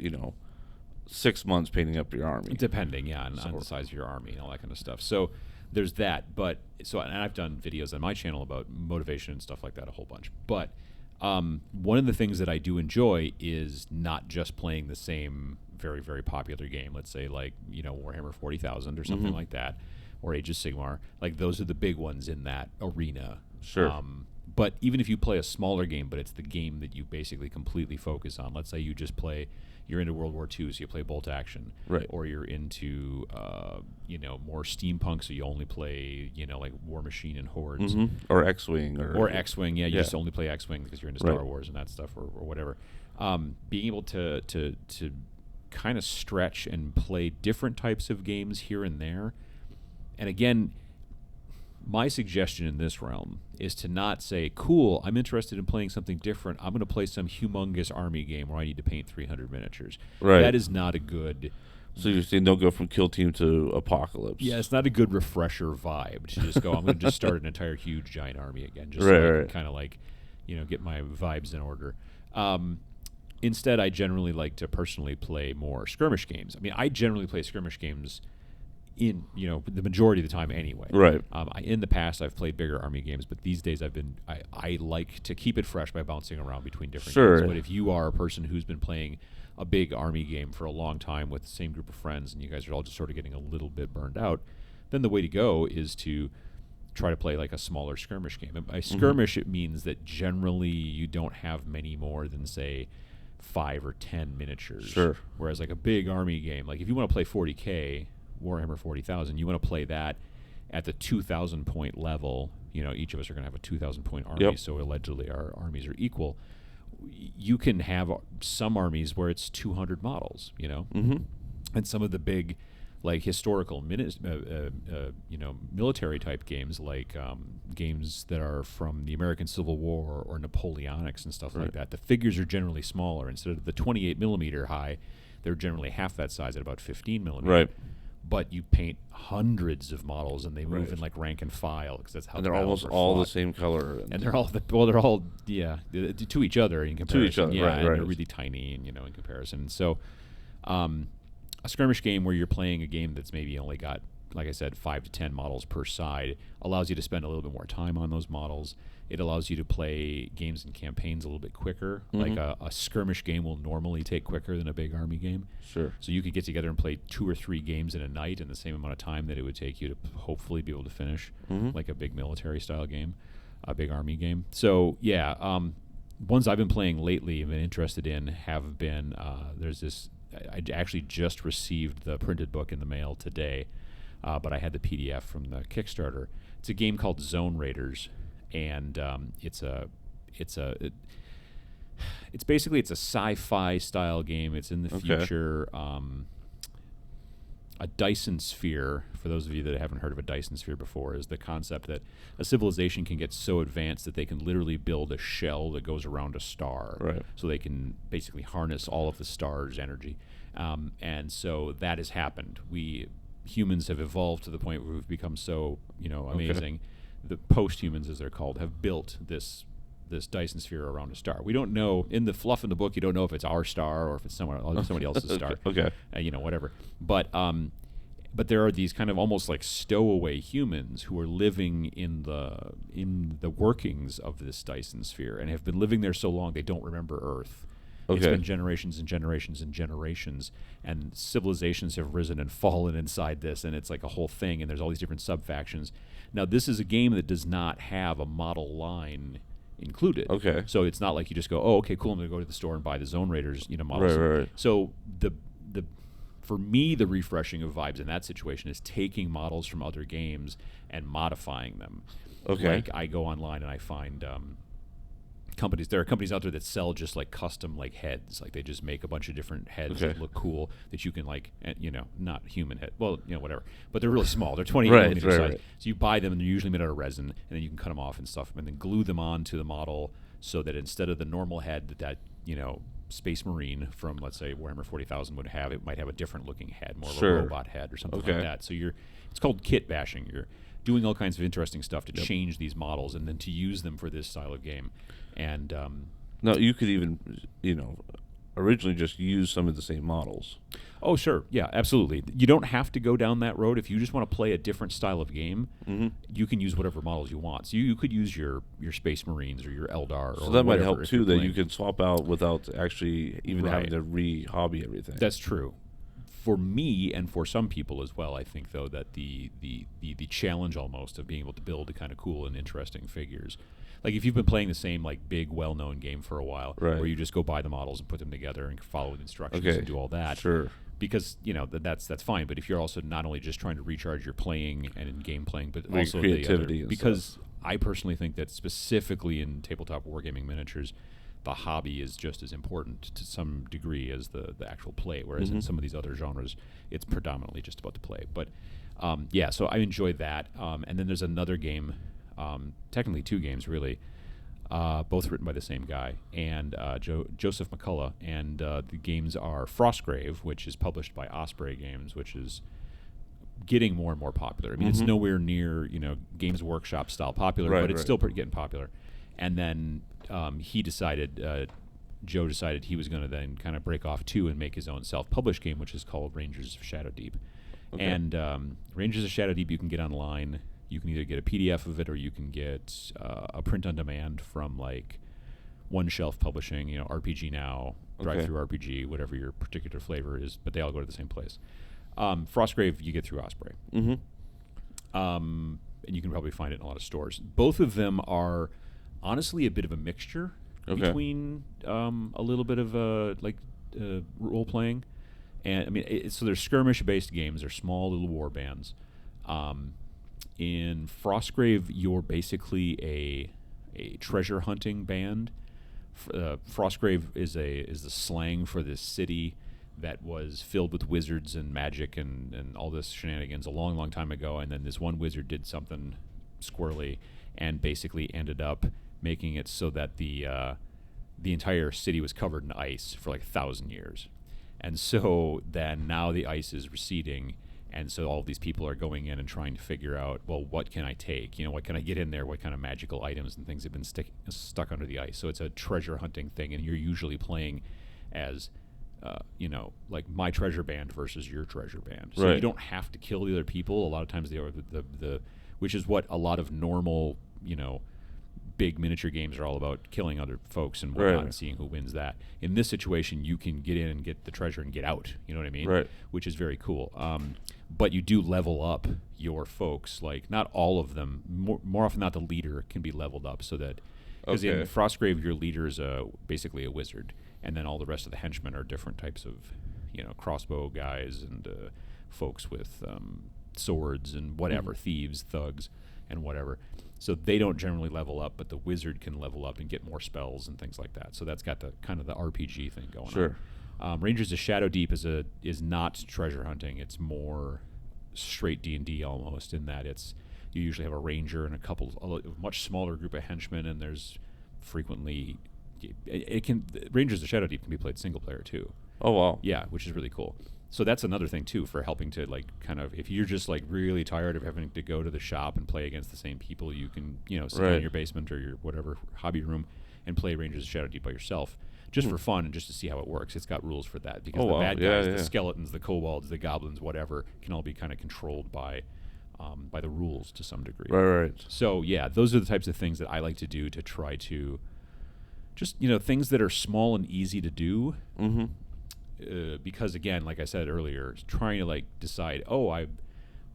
6 months painting up your army, depending, on the size of your army and all that kind of stuff. So there's that, and I've done videos on my channel about motivation and stuff like that a whole bunch. But one of the things that I do enjoy is not just playing the same very, very popular game. Let's say like Warhammer 40,000 or something like that, or Age of Sigmar. Like those are the big ones in that arena. Sure. But even if you play a smaller game, but it's the game that you basically completely focus on. Let's say you just you're into World War II, so you play bolt action, or you're into more steampunk, so you only play like War Machine and Hordes, or X-wing, or X-wing. You just only play X-wing because you're into Star Wars and that stuff, or whatever. Being able to kind of stretch and play different types of games here and there, and again, my suggestion in this realm is to not say, cool, I'm interested in playing something different. I'm going to play some humongous army game where I need to paint 300 miniatures. Right. That is not a good... So you're saying don't go from Kill Team to Apocalypse. Yeah, it's not a good refresher vibe to just go, I'm going to just start an entire huge giant army again. Just so I can kind of get my vibes in order. Instead, I generally like to personally play more skirmish games. I mean, I generally play skirmish games in the majority of the time anyway. Right. In the past, I've played bigger army games, but these days I like to keep it fresh by bouncing around between different games. But if you are a person who's been playing a big army game for a long time with the same group of friends, and you guys are all just sort of getting a little bit burned out, then the way to go is to try to play like a smaller skirmish game. And by skirmish, it means that generally you don't have many more than say 5 or 10 miniatures. Sure. Whereas like a big army game, like if you want to play 40K. Warhammer 40,000, you want to play that at the 2,000 point level. Each of us are going to have a 2,000 point army, so allegedly our armies are equal. You can have some armies where it's 200 models, and some of the big, like historical military type games, like games that are from the American Civil War or Napoleonics and stuff like that. The figures are generally smaller. Instead of the 28 millimeter high, they're generally half that size at about 15 millimeter. Right. But you paint hundreds of models, and they move in like rank and file because that's how. And they're almost all the same color. And they're all to each other in comparison. To each other, and they're really tiny, and in comparison. So, a skirmish game where you're playing a game that's maybe only got, like I said, 5 to 10 models per side allows you to spend a little bit more time on those models. It allows you to play games and campaigns a little bit quicker. Like a skirmish game will normally take quicker than a big army game. Sure. So you could get together and play 2 or 3 games in a night in the same amount of time that it would take you to hopefully be able to finish like a big military style game, a big army game. So ones I've been playing lately and been interested in have been, there's this, I actually just received the printed book in the mail today, but I had the PDF from the Kickstarter. It's a game called Zone Raiders. And it's basically a sci-fi style game. It's in the future. A Dyson sphere, for those of you that haven't heard of a Dyson sphere before, is the concept that a civilization can get so advanced that they can literally build a shell that goes around a star. Right. So they can basically harness all of the star's energy. And so that has happened. We humans have evolved to the point where we've become so amazing. The post-humans, as they're called, have built this Dyson sphere around a star. We don't know, in the fluff in the book, you don't know if it's our star or if it's somebody else's star. Okay. Whatever. But there are these kind of almost like stowaway humans who are living in the workings of this Dyson sphere and have been living there so long they don't remember Earth. It's Okay. been generations and generations and generations, and civilizations have risen and fallen inside this, and it's like a whole thing, and there's all these different sub-factions. Now, this is a game that does not have a model line included. Okay. So it's not like you just go, oh, okay, cool, I'm going to go to the store and buy the Zone Raiders, models. Right. So the for me, the refreshing of vibes in that situation is taking models from other games and modifying them. Okay. Like I go online and I find companies. There are companies out there that sell just like custom like heads. Like they just make a bunch of different heads that look cool that you can like, not human head. Well, whatever. But they're really small. They're 20 millimeter size. Right. So you buy them and they're usually made out of resin, and then you can cut them off and stuff, and then glue them onto the model so that instead of the normal head that Space Marine from, let's say, Warhammer 40,000 would have, it might have a different looking head, more of a robot head or something like that. So it's called kitbashing. You're doing all kinds of interesting stuff to change these models and then to use them for this style of game. And now you could even, originally just use some of the same models. oh, sure. Yeah, absolutely. You don't have to go down that road. If you just want to play a different style of game, you can use whatever models you want. So you could use your Space Marines or your Eldar. So or that might whatever help if too, you're that playing. you can swap out without actually even Right. having to re-hobby everything. That's true. For me and for some people as well, I think though that the challenge almost of being able to build kind of cool and interesting figures, like if you've been playing the same like big well-known game for a while, Right. where you just go buy the models and put them together and follow the instructions Okay. and do all that, Sure. because that's fine. But if you're also not only just trying to recharge your playing and in game playing, but Your also creativity and because I personally think that specifically in tabletop wargaming miniatures, the hobby is just as important to some degree as the actual play, whereas in some of these other genres, it's predominantly just about the play. But so I enjoy that. And then there's another game, technically two games really, both written by the same guy, and Joseph McCullough. And the games are Frostgrave, which is published by Osprey Games, which is getting more and more popular. I mean, it's nowhere near Games Workshop style popular, Right, but it's right. still getting popular. And then Joe decided he was going to then kind of break off too and make his own self-published game, which is called Rangers of Shadow Deep. Okay. And Rangers of Shadow Deep you can get online. You can either get a PDF of it or you can get a print on demand from like One Shelf Publishing, RPG Now, Okay. Drive-Thru RPG, whatever your particular flavor is, but they all go to the same place. Frostgrave you get through Osprey. And you can probably find it in a lot of stores. Both of them are honestly a bit of a mixture between a little bit of role playing, and I mean, so they're skirmish based games. They're small little war bands. In Frostgrave, you're basically a treasure hunting band. Frostgrave is the slang for this city that was filled with wizards and magic and all this shenanigans a long, long time ago. And then this one wizard did something squirrely and basically ended up making it so that the entire city was covered in ice for like 1,000 years. And so then now the ice is receding, and so all these people are going in and trying to figure out, well, what can I take? What can I get in there? What kind of magical items and things have been stuck under the ice? So it's a treasure hunting thing, and you're usually playing as like my treasure band versus your treasure band. So you don't have to kill the other people. A lot of times the which is what a lot of normal, big miniature games are all about, killing other folks and whatnot and seeing who wins that. In this situation, you can get in and get the treasure and get out. You know what I mean? Right. Which is very cool. But you do level up your folks. Like, not all of them. More often not, the leader can be leveled up so that... Because in Frostgrave, your leader is basically a wizard, and then all the rest of the henchmen are different types of, crossbow guys and folks with swords and whatever, thieves, thugs, and whatever. So they don't generally level up, but the wizard can level up and get more spells and things like that. So that's got the kind of the RPG thing going on. Rangers of Shadow Deep is not treasure hunting. It's more straight D&D almost, in that you usually have a ranger and a much smaller group of henchmen, and there's frequently Rangers of Shadow Deep can be played single player too. Oh wow. Yeah, which is really cool. So that's another thing too, for helping to kind of, if you're just really tired of having to go to the shop and play against the same people, you can sit in your basement or your whatever hobby room and play Rangers of Shadow Deep by yourself, just for fun and just to see how it works. It's got rules for that, because the bad guys, the skeletons, the kobolds, the goblins, whatever, can all be kind of controlled by the rules to some degree. Right. So yeah, those are the types of things that I like to do to try to just things that are small and easy to do. Mm-hmm. Because again, like I said earlier, trying to like decide, I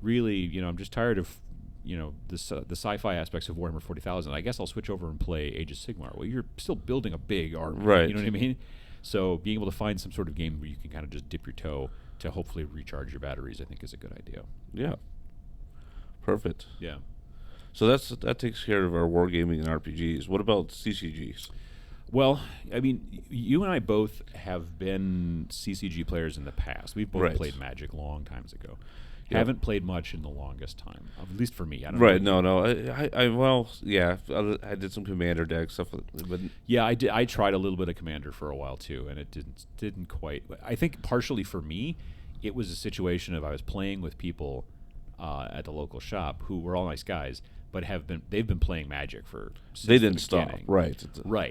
really, I'm just tired of the sci-fi aspects of Warhammer 40,000. I guess I'll switch over and play Age of Sigmar. Well, you're still building a big army, right? You know what I mean? So being able to find some sort of game where you can kind of just dip your toe to hopefully recharge your batteries, I think is a good idea. Yeah. Perfect. Yeah. So that takes care of our wargaming and RPGs. What about CCGs? Well, I mean, you and I both have been CCG players in the past. We've both played Magic long times ago. Yep. Haven't played much in the longest time, at least for me. I don't know. No. I did some Commander deck stuff, but yeah, I did. I tried a little bit of Commander for a while too, and it didn't quite. I think partially for me, it was a situation of I was playing with people at the local shop who were all nice guys, but they've been playing Magic since they didn't stop. Right.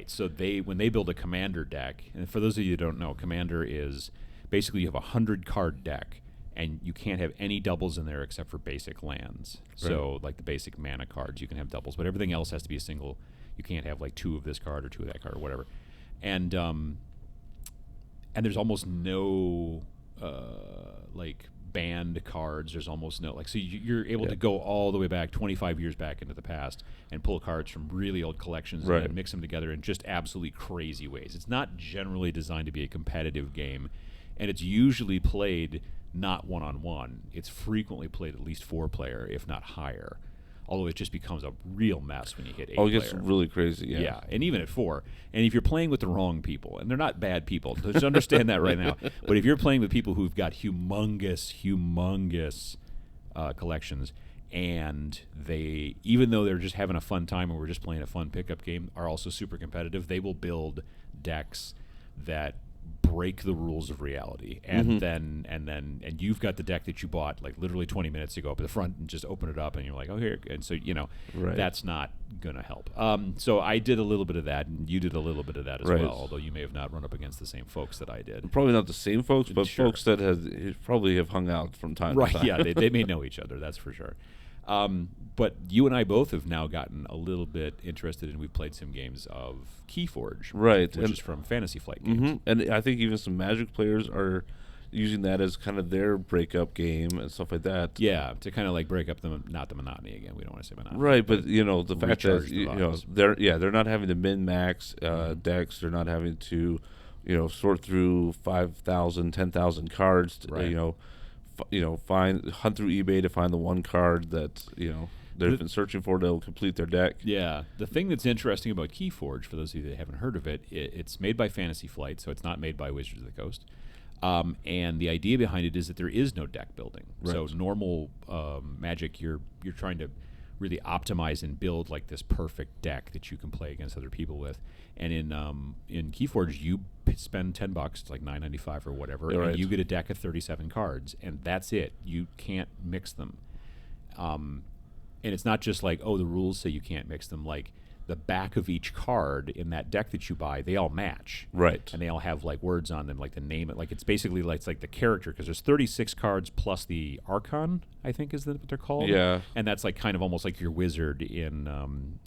So when they build a Commander deck, and for those of you who don't know, Commander is basically you have 100 card deck. And you can't have any doubles in there except for basic lands. Right. So, like the basic mana cards, you can have doubles, but everything else has to be a single. You can't have like 2 of this card or 2 of that card or whatever. And there's almost no like banned cards. There's almost no so you're able to go all the way back 25 years back into the past and pull cards from really old collections and then mix them together in just absolutely crazy ways. It's not generally designed to be a competitive game, and it's usually played not one-on-one. It's frequently played at least 4-player, if not higher. Although it just becomes a real mess when you hit 8-player. Oh, it gets really crazy, Yeah, and even at 4. And if you're playing with the wrong people, and they're not bad people, just understand that right now. But if you're playing with people who've got humongous collections, and they, even though they're just having a fun time and we're just playing a fun pickup game, are also super competitive, they will build decks that break the rules of reality, and then you've got the deck that you bought like literally 20 minutes ago up at the front, and just open it up and you're like, oh, here, and so that's not gonna help. So I did a little bit of that, and you did a little bit of that as well, although you may have not run up against the same folks that I did. Probably not the same folks, but folks that probably have hung out from time to time. Yeah, they may know each other, that's for sure. But you and I both have now gotten a little bit interested, and we've played some games of Keyforge, which is from Fantasy Flight Games. And I think even some Magic players are using that as kind of their breakup game and stuff like that. Yeah, to kind of like break up not the monotony again. We don't want to say monotony. Right, but the fact that they're not having to min-max decks. They're not having to sort through 5,000, 10,000 cards. Hunt through eBay to find the one card that they've been searching for to complete their deck. Yeah, the thing that's interesting about Keyforge, for those of you that haven't heard of it, it's made by Fantasy Flight, so it's not made by Wizards of the Coast. And the idea behind it is that there is no deck building. Right. So normal Magic, you're trying to really optimize and build like this perfect deck that you can play against other people with. And in Keyforge, you spend $10, like $9.95 or whatever, and you get a deck of 37 cards, and that's it. You can't mix them. And it's not just like, the rules say you can't mix them. Like the back of each card in that deck that you buy, they all match. Right. And they all have like words on them, like the name. Like it's basically like, it's like the character, because there's 36 cards plus the Archon, I think is what they're called. Yeah. And that's like kind of almost like your wizard in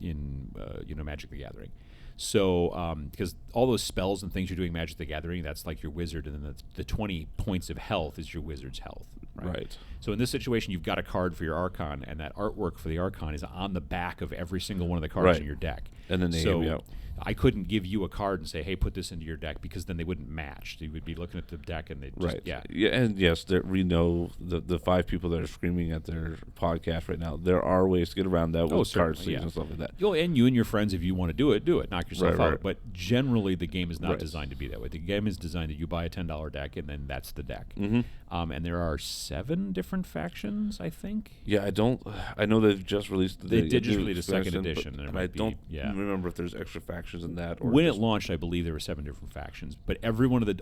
Magic the Gathering. So, because all those spells and things you're doing Magic the Gathering, that's like your wizard, and then the 20 points of health is your wizard's health. Right. So in this situation, you've got a card for your Archon, and that artwork for the Archon is on the back of every single one of the cards in your deck. And the name, I couldn't give you a card and say, hey, put this into your deck, because then they wouldn't match. You would be looking at the deck, and they'd just, yeah, and yes, we know the 5 people that are screaming at their podcast right now, there are ways to get around that with card sleeves and stuff like that. And you and your friends, if you want to do it, knock yourself out. But generally, the game is not designed to be that way. The game is designed that you buy a $10 deck, and then that's the deck. And there are 7 different factions, I think. Yeah, I know they've just released They did just release a second edition. And I don't remember if there's extra factions in that. Or when it launched, I believe there were 7 different factions, but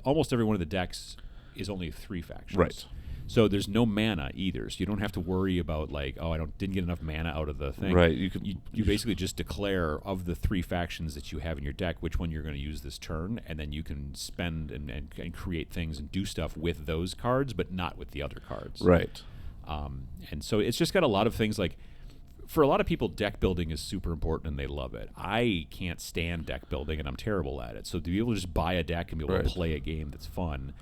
almost every one of the decks is only 3 factions. Right. So there's no mana either, so you don't have to worry about like, didn't get enough mana out of the thing. Right. You basically just declare of the 3 factions that you have in your deck which one you're going to use this turn, and then you can spend and create things and do stuff with those cards, but not with the other cards. Right. And so it's just got a lot of things like, for a lot of people, deck building is super important and they love it. I can't stand deck building and I'm terrible at it. So to be able to just buy a deck and be able to play a game that's fun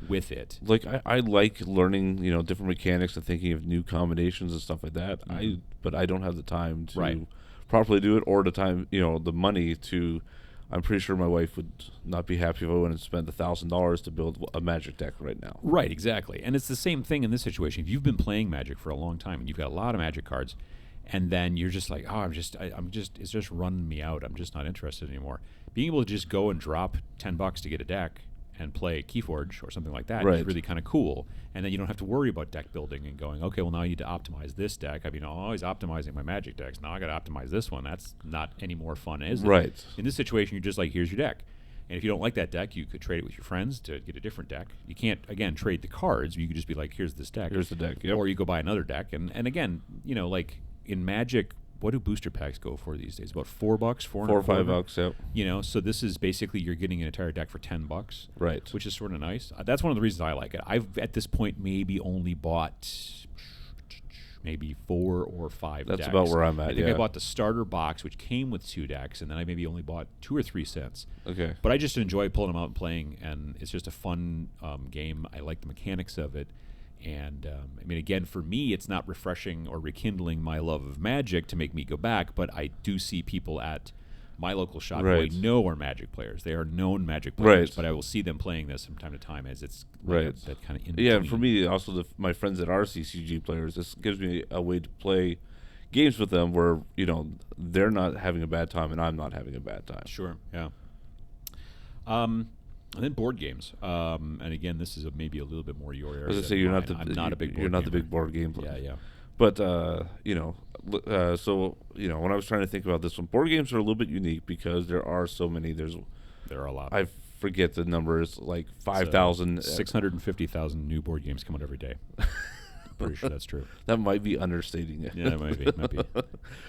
with it. Like I like learning, different mechanics and thinking of new combinations and stuff like that. But I don't have the time to properly do it, or the time, the money to. I'm pretty sure my wife would not be happy if I went and spent $1,000 to build a Magic deck right now. Right, exactly. And it's the same thing in this situation. If you've been playing Magic for a long time and you've got a lot of Magic cards, and then you're just like, oh, it's just running me out. I'm just not interested anymore. Being able to just go and drop $10 to get a deck and play Keyforge or something like that is really kind of cool. And then you don't have to worry about deck building and going, okay, well, now I need to optimize this deck. I mean, I'm always optimizing my Magic decks. Now I got to optimize this one. That's not any more fun, is it? Right. In this situation, you're just like, here's your deck. And if you don't like that deck, you could trade it with your friends to get a different deck. You can't, again, trade the cards. You could just be like, here's this deck. Here's the deck, yep. Or you go buy another deck. And again, like in Magic, what do booster packs go for these days? About $4, $4 or $5, yep. So this is basically you're getting an entire deck for $10, right? Which is sort of nice. That's one of the reasons I like it. I've at this point maybe only bought maybe 4 or 5 decks. That's about where I'm at. I think I bought the starter box, which came with 2 decks, and then I maybe only bought 2 or 3 sets. Okay. But I just enjoy pulling them out and playing, and it's just a fun game. I like the mechanics of it. And, I mean, again, for me, it's not refreshing or rekindling my love of Magic to make me go back, but I do see people at my local shop who I know are Magic players. They are known Magic players, but I will see them playing this from time to time as it's that kind of in between. Yeah, and for me, also my friends that are CCG players, this gives me a way to play games with them where, they're not having a bad time and I'm not having a bad time. Sure, yeah. And then board games, and again, this is maybe a little bit more your area. As I say, you're not the big board game player. Yeah. But so when I was trying to think about this one, board games are a little bit unique because there are so many. There are a lot. I forget the numbers, like 5,000, 650,000 new board games come out every day. Pretty sure that's true. That might be understating it. Yeah, it might be.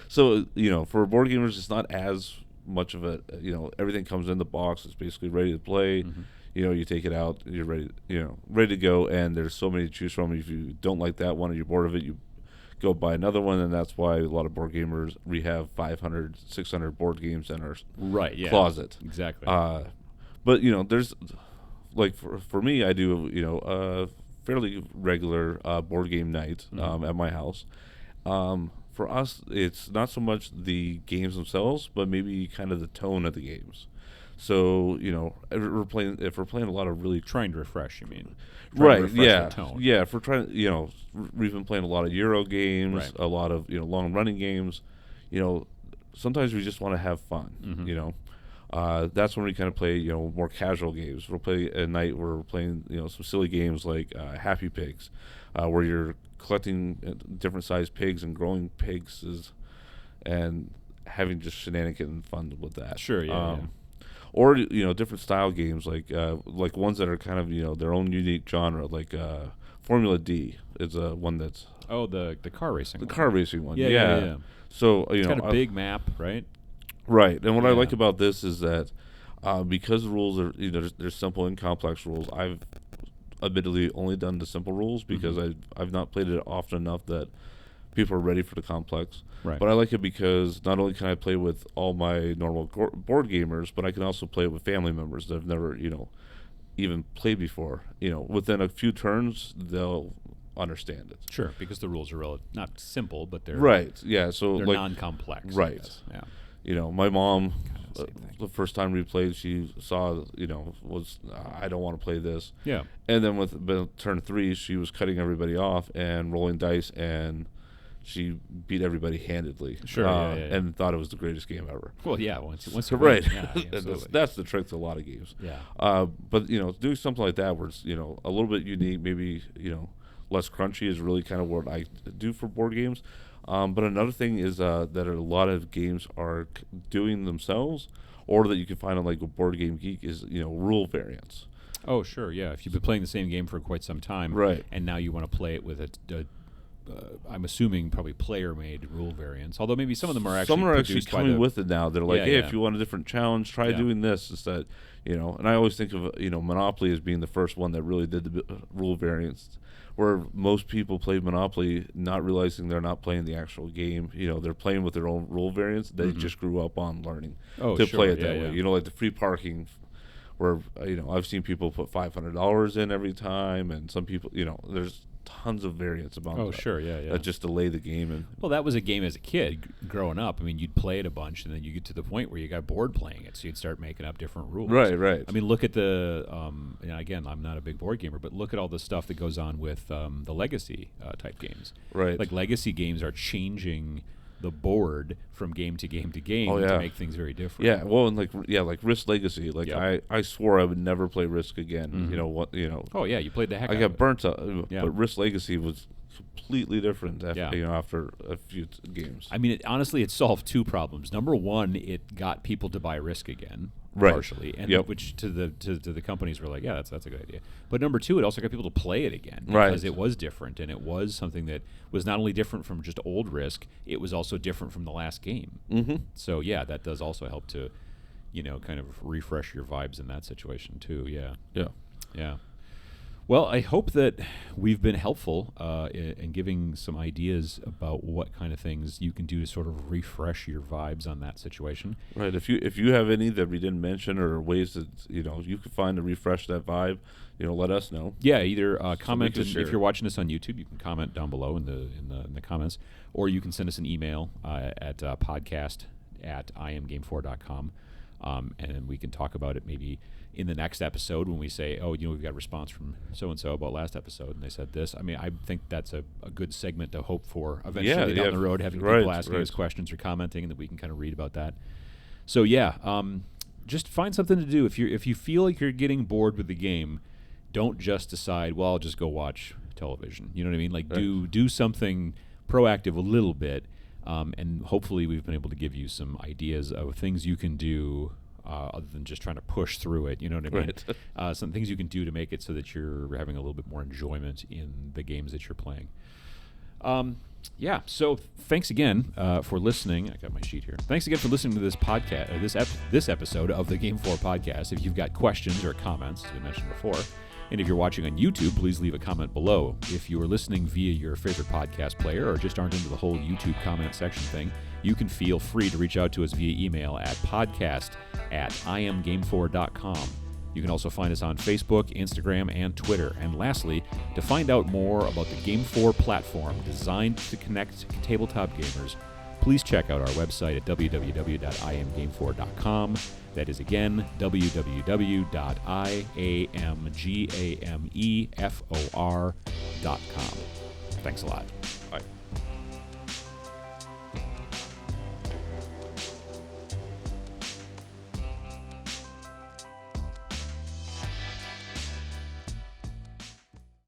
So for board gamers, it's not as much of a everything comes in the box. It's basically ready to play. You take it out, you're ready to go, and there's so many to choose from. If you don't like that one or you're bored of it, you go buy another one. And that's why a lot of board gamers, we have 500 600 board games in our closet. Exactly. But there's like for me, I do a fairly regular board game night at my house. For us, it's not so much the games themselves, but maybe kind of the tone of the games. So, if we're playing a lot of really trying to refresh, you mean? Yeah. If we're trying, we've been playing a lot of Euro games, a lot of long running games. Sometimes we just want to have fun. That's when we kind of play more casual games. We'll play at night. We're playing some silly games like Happy Pigs, where you're collecting different sized pigs and growing pigs and having just shenanigans and fun with that. Sure, yeah. Or different style games like ones that are kind of their own unique genre, like Formula D is one that's the car racing. The car racing one. Yeah. So it's got a big map, right? Right, and what I like about this is that because the rules are there's simple and complex rules. I've admittedly only done the simple rules because I've not played it often enough that people are ready for the complex. Right. But I like it because not only can I play with all my normal board gamers, but I can also play it with family members that have never even played before. Within a few turns they'll understand it. Sure, because the rules are not simple, but they're So they're non-complex. Right. Yeah. My mom, the first time we played, she saw, was I don't want to play this. Yeah. And then with turn 3, she was cutting everybody off and rolling dice, and she beat everybody handedly. Sure. And thought it was the greatest game ever. Well, yeah. Once right. Yeah, that's the trick to a lot of games. Yeah. But doing something like that where it's a little bit unique, maybe less crunchy is really kind of what I do for board games. But another thing is that a lot of games are doing themselves, or that you can find on like a Board Game Geek is rule variants. Oh, sure, yeah. If you've been playing the same game for quite some time, right, and now you want to play it with a I'm assuming probably player-made rule variants. Although maybe some of them are actually coming with it now. They're like, hey, yeah. if you want a different challenge, try doing this instead. And I always think of Monopoly as being the first one that really did the rule variants, where most people played Monopoly not realizing they're not playing the actual game. They're playing with their own rule variants. They just grew up on learning to play it that way. Like the free parking, where I've seen people put $500 in every time, and some people, there's tons of variants about that. That just delay the game. Well, that was a game as a kid growing up. I mean, you'd play it a bunch, and then you get to the point where you got bored playing it, so you'd start making up different rules. Right. I mean, look at the again, I'm not a big board gamer, but look at all the stuff that goes on with the Legacy type games. Right. Like Legacy games are changing the board from game to game to game to make things very different. Yeah, well, and like Risk Legacy. Like I swore I would never play Risk again. Oh yeah, you played the heck out of it. I got burnt out, but Risk Legacy was completely different after a few games. I mean, honestly, it solved two problems. Number one, it got people to buy Risk again. Right. Partially, and which to the companies were like, yeah, that's a good idea. But number two, it also got people to play it again because it was different, and it was something that was not only different from just old Risk, it was also different from the last game. Mm-hmm. So that does also help to, kind of refresh your vibes in that situation too. Yeah. Well, I hope that we've been helpful in giving some ideas about what kind of things you can do to sort of refresh your vibes on that situation. Right. If you have any that we didn't mention or ways that you could find to refresh that vibe, let us know. Yeah. Either comment if you're watching this on YouTube, you can comment down below in the comments, or you can send us an email at podcast@IamGameFor.com, and then we can talk about it maybe in the next episode when we say, we've got a response from so-and-so about last episode, and they said this. I mean, I think that's a good segment to hope for eventually down the road, having people asking us questions or commenting, and that we can kind of read about that. So, just find something to do. If you feel like you're getting bored with the game, don't just decide, well, I'll just go watch television. You know what I mean? Like, do something proactive a little bit, and hopefully we've been able to give you some ideas of things you can do other than just trying to push through it, you know what I mean? Right. Some things you can do to make it so that you're having a little bit more enjoyment in the games that you're playing. So thanks again for listening. I got my sheet here. Thanks again for listening to this podcast, or this episode of the GameFor Podcast. If you've got questions or comments, as we mentioned before, and if you're watching on YouTube, please leave a comment below. If you are listening via your favorite podcast player or just aren't into the whole YouTube comment section thing, you can feel free to reach out to us via email at podcast@IamGameFor.com. You can also find us on Facebook, Instagram, and Twitter. And lastly, to find out more about the GameFor platform designed to connect tabletop gamers, please check out our website at www.IamGameFor.com. That is, again, www.IamGameFor.com. Thanks a lot.